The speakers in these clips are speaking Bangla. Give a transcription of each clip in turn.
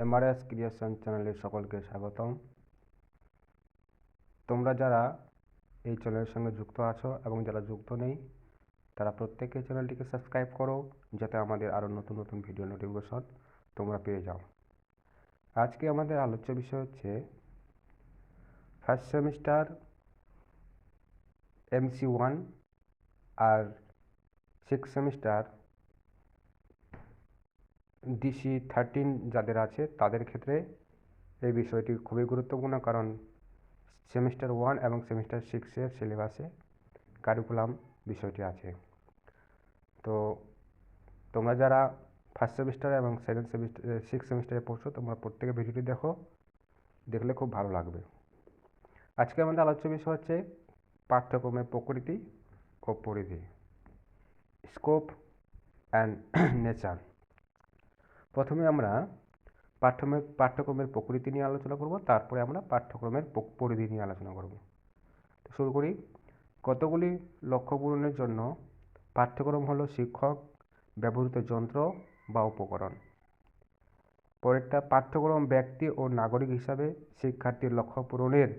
এমআরএস ক্রিয়েশন চ্যানেলে সকলকে স্বাগতম। তোমরা যারা এই চ্যানেলের সঙ্গে যুক্ত আছো এবং যারা যুক্ত নেই তারা প্রত্যেকে চ্যানেলটিকে সাবস্ক্রাইব করো, যাতে আমাদের আরও নতুন নতুন ভিডিও নোটিফিকেশন তোমরা পেয়ে যাও। আজকে আমাদের আলোচ্য বিষয় হচ্ছে ফার্স্ট সেমিস্টার MC1 আর সিক্স সেমিস্টার DC13 যাদের আছে তাদের ক্ষেত্রে এই বিষয়টি খুবই গুরুত্বপূর্ণ, কারণ সেমিস্টার 1 এবং সেমিস্টার 6-এর সিলেবাসে কারিকুলাম বিষয়টি আছে। তো তোমরা যারা ফার্স্ট সেমিস্টার এবং সেকেন্ড সেমিস্টার সিক্স সেমিস্টারে পড়ছো, তোমরা প্রত্যেকে ভিডিওটি দেখলে খুব ভালো লাগবে। আজকে আমাদের আলোচ্য বিষয় হচ্ছে পাঠ্যক্রমের প্রকৃতি ও পরিধি, স্কোপ অ্যান্ড নেচার। প্রথমে আমরা পাঠ্যক্রমের প্রকৃতি নিয়ে আলোচনা করব, তারপরে আমরা পাঠ্যক্রমের পরিধি নিয়ে আলোচনা করব। তো শুরু করি। কতগুলি লক্ষ্য পূরণের জন্য পাঠ্যক্রম হলো শিক্ষক ব্যবহৃত যন্ত্র বা উপকরণ। পরেরটা, পাঠ্যক্রম ব্যক্তি ও নাগরিক হিসাবে শিক্ষার্থীর লক্ষ্য পূরণের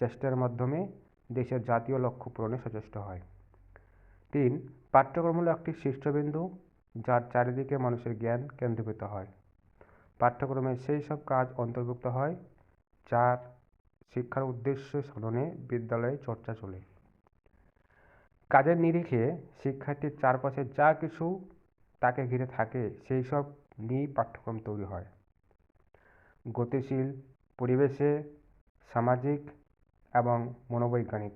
চেষ্টার মাধ্যমে দেশের জাতীয় লক্ষ্য পূরণে সচেষ্ট হয়। 3, পাঠ্যক্রম হলো একটি শীর্ষবিন্দু যার চারিদিকে মানুষের জ্ঞান কেন্দ্রীভূত হয়। পাঠ্যক্রমে সেই সব কাজ অন্তর্ভুক্ত হয় যার শিক্ষার উদ্দেশ্য সাধনে বিদ্যালয়ে চর্চা চলে। কাজের নিরিখে শিক্ষার্থীর চারপাশে যা কিছু তাকে ঘিরে থাকে সেই সব নিয়েই পাঠ্যক্রম তৈরি হয়। গতিশীল পরিবেশে সামাজিক এবং মনোবৈজ্ঞানিক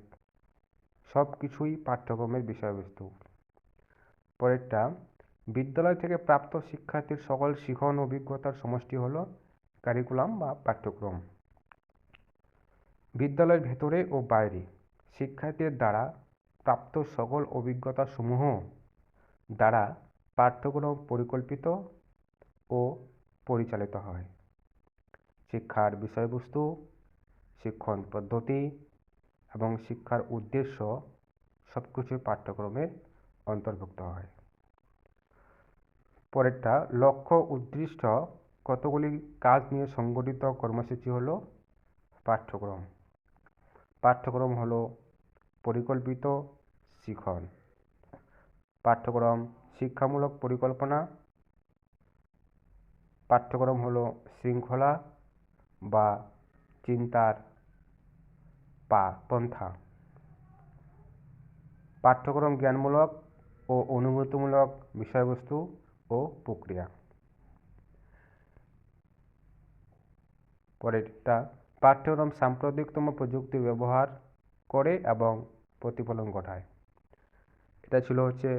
সব কিছুই পাঠ্যক্রমের বিষয়বস্তু। পরেরটা, বিদ্যালয় থেকে প্রাপ্ত শিক্ষার্থীর সকল শিখন অভিজ্ঞতার সমষ্টি হলো কারিকুলাম বা পাঠ্যক্রম। বিদ্যালয়ের ভেতরে ও বাইরে শিক্ষার্থীর দ্বারা প্রাপ্ত সকল অভিজ্ঞতা সমূহ দ্বারা পাঠ্যক্রম পরিকল্পিত ও পরিচালিত হয়। শিক্ষার বিষয়বস্তু, শিক্ষণ পদ্ধতি এবং শিক্ষার উদ্দেশ্য সবকিছুই পাঠ্যক্রমের অন্তর্ভুক্ত হয়। পরেরটা, লক্ষ্য উদ্দিষ্ট কতগুলি কাজ নিয়ে সংগঠিত কর্মসূচি হলো পাঠ্যক্রম। পাঠ্যক্রম হলো পরিকল্পিত শিখন। পাঠ্যক্রম শিক্ষামূলক পরিকল্পনা। পাঠ্যক্রম হলো শৃঙ্খলা বা চিন্তার পন্থা। পাঠ্যক্রম জ্ঞানমূলক ও অনুভূতিমূলক বিষয়বস্তু ও প্রক্রিয়া। পরেরটা, পাঠ্যক্রম সাম্প্রতিকতম প্রযুক্তির ব্যবহার করে এবং প্রতিফলন ঘটায়। এটা ছিল হচ্ছে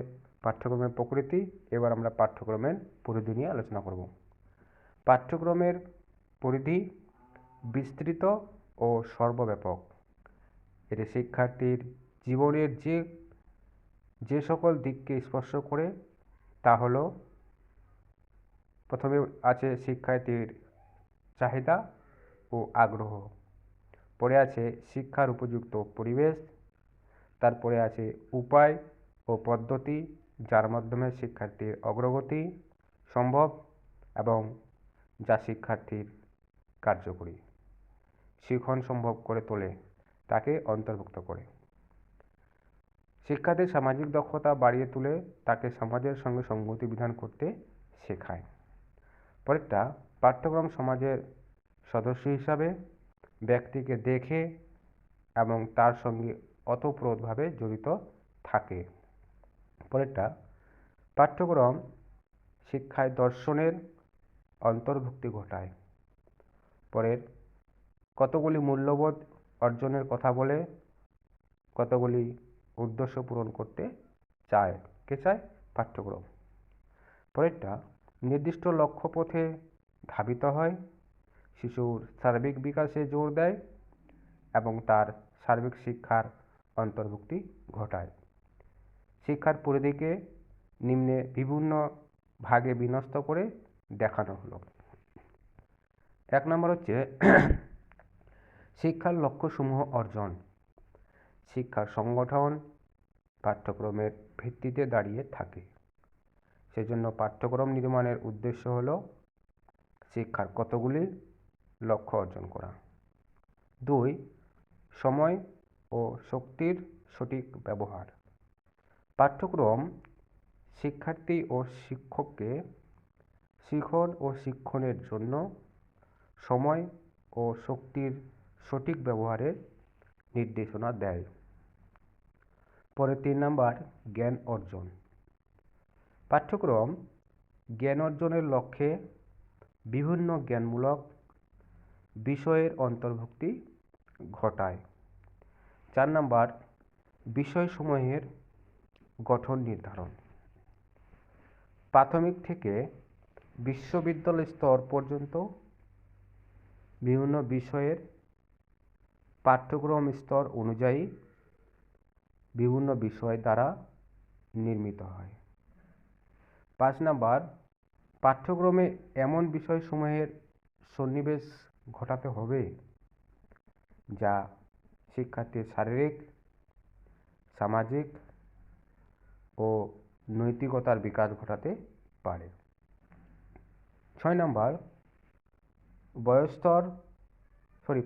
পাঠ্যক্রমের প্রকৃতি। এবার আমরা পাঠ্যক্রমের পরিধি নিয়ে আলোচনা করব। পাঠ্যক্রমের পরিধি বিস্তৃত ও সর্বব্যাপক। এটি শিক্ষার্থীর জীবনের যে সকল দিককে স্পর্শ করে তা হলো, প্রথমে আছে শিক্ষার্থীর চাহিদা ও আগ্রহ, পরে আছে শিক্ষার উপযুক্ত পরিবেশ, তারপরে আছে উপায় ও পদ্ধতি যার মাধ্যমে শিক্ষার্থীর অগ্রগতি সম্ভব এবং যা শিক্ষার্থীর কার্যকরী শিখন সম্ভব করে তোলে তাকে অন্তর্ভুক্ত করে। শিক্ষার্থীর সামাজিক দক্ষতা বাড়িয়ে তুলে তাকে সমাজের সঙ্গে সংগতি বিধান করতে শেখায়। পরেরটা, পাঠ্যক্রম সমাজের সদস্য হিসাবে ব্যক্তিকে দেখে এবং তার সঙ্গে ওতপ্রোতভাবে জড়িত থাকে। পরেরটা, পাঠ্যক্রম শিক্ষায় দর্শনের অন্তর্ভুক্তি ঘটায়। পরের, কতগুলি মূল্যবোধ অর্জনের কথা বলে, কতগুলি উদ্দেশ্য পূরণ করতে চায় পাঠ্যক্রম। পরেরটা, নির্দিষ্ট লক্ষ্যপথে ধাবিত হয়, শিশুর সার্বিক বিকাশে জোর দেয় এবং তার সার্বিক শিক্ষার অন্তর্ভুক্তি ঘটায়। শিক্ষার পরিধিকে নিম্নে বিভিন্ন ভাগে বিন্যস্ত করে দেখানো হলো। 1 নম্বর হচ্ছে শিক্ষার লক্ষ্যসমূহ অর্জন। শিক্ষার সংগঠন পাঠ্যক্রমের ভিত্তিতে দাঁড়িয়ে থাকে। সেজন্য পাঠ্যক্রম নির্মাণের উদ্দেশ্য হলো শিক্ষার কতগুলি লক্ষ্য অর্জন করা। 2. সময় ও শক্তির সঠিক ব্যবহার। পাঠ্যক্রম শিক্ষার্থী ও শিক্ষককে শিখন ও শিক্ষণের জন্য সময় ও শক্তির সঠিক ব্যবহারের নির্দেশনা দেয়। পরে 3 নাম্বার জ্ঞান অর্জন। পাঠ্যক্রম জ্ঞান অর্জনের লক্ষ্যে বিভিন্ন জ্ঞানমূলক বিষয়ের অন্তর্ভুক্তি ঘটায়। 4 নাম্বার বিষয়সমূহের গঠন নির্ধারণ। প্রাথমিক থেকে বিশ্ববিদ্যালয় স্তর পর্যন্ত বিভিন্ন বিষয়ের পাঠ্যক্রম স্তর অনুযায়ী বিভিন্ন বিষয় দ্বারা নির্মিত হয়। 5 নাম্বার পাঠ্যক্রমে এমন বিষয়সমূহের সন্নিবেশ ঘটাতে হবে যা শিক্ষার্থীর শারীরিক, সামাজিক ও নৈতিকতার বিকাশ ঘটাতে পারে। 6 নাম্বার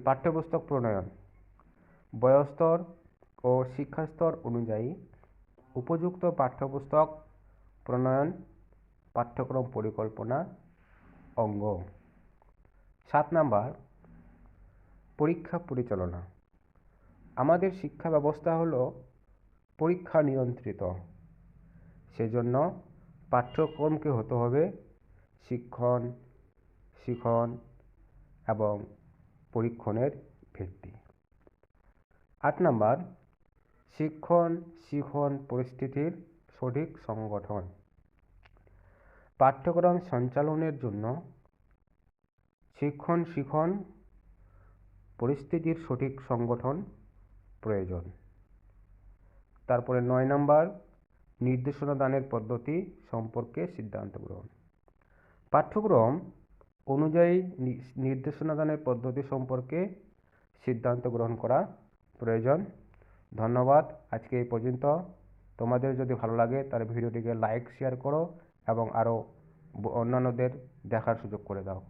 পাঠ্যপুস্তক প্রণয়ন। বয়স্তর ও শিক্ষাস্তর অনুযায়ী উপযুক্ত পাঠ্যপুস্তক প্রণয়ন পাঠ্যক্রম পরিকল্পনার অঙ্গ। 7 নাম্বার পরীক্ষা পরিচালনা। আমাদের শিক্ষা ব্যবস্থা হলো পরীক্ষা নিয়ন্ত্রিত, সেজন্য পাঠ্যক্রমকে হতে হবে শিখন এবং পরীক্ষণের ভিত্তি। 8 নাম্বার শিখন পরিস্থিতির সঠিক সংগঠন। পাঠ্যক্রম সঞ্চালনের জন্য শিখন পরিস্থিতির সঠিক সংগঠন প্রয়োজন। তারপরে 9 নাম্বার নির্দেশনা দানের পদ্ধতি সম্পর্কে সিদ্ধান্ত গ্রহণ। পাঠ্যক্রম অনুযায়ী নির্দেশনা দানের পদ্ধতি সম্পর্কে সিদ্ধান্ত গ্রহণ করা প্রয়োজন। ধন্যবাদ। আজকে এই পর্যন্ত। তোমাদের যদি ভালো লাগে তাহলে ভিডিওটিকে লাইক, শেয়ার করো এবং আরও অন্যান্যদের দেখার সুযোগ করে দাও।